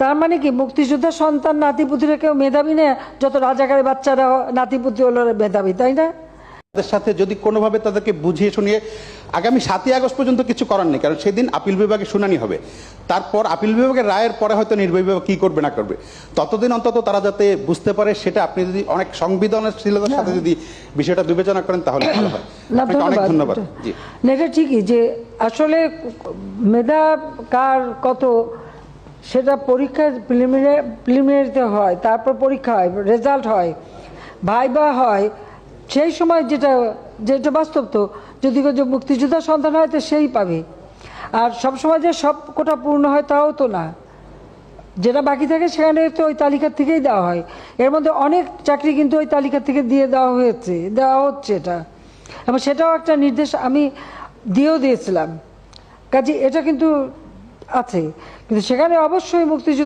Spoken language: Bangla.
তার মানে কি মুক্তিযোদ্ধার সন্তান নাতিপুতিরা কেউ মেধাবী না, যত রাজাকারের বাচ্চারা নাতিপুতি হলো মেধাবী, তাই না? তাদের সাথে যদি কোনোভাবে তাদেরকে বুঝিয়ে শুনিয়ে আগামী 7ই আগস্ট পর্যন্ত কিছু করার নেই, কারণ সেদিন আপিল বিভাগে শুনানি হবে। তারপর আপিল বিভাগের রায়ের পরে হয়তো নির্বাহী বিভাগ কী করবে না করবে, ততদিন অন্তত তারা যাতে বুঝতে পারে, সেটা আপনি যদি অনেক সংবেদনশীলতার সাথে যদি বিষয়টা বিবেচনা করেন তাহলে ভালো হয়। আপনাকে অনেক ধন্যবাদ। জি না, এটা ঠিকই যে আসলে মেধা কার কত সেটা পরীক্ষা প্রিলিমিনারিতে হয়, তারপর পরীক্ষা হয়, রেজাল্ট হয়, ভাইবা হয়, সেই সময় যেটা যেটা বাস্তব। তো যদি মুক্তিযোদ্ধা সন্তান হয় তো সেই পাবে, আর সবসময় যে সব কোটা পূর্ণ হয় তাও তো না, যেটা বাকি থাকে সেখানে তো ওই তালিকার থেকেই দেওয়া হয়। এর মধ্যে অনেক চাকরি কিন্তু ওই তালিকা থেকে দিয়ে দেওয়া হচ্ছে এটা, এবং সেটাও একটা নির্দেশ আমি দিয়েছিলাম। কাজে এটা কিন্তু আছে, কিন্তু সেখানে অবশ্যই মুক্তিযুদ্ধ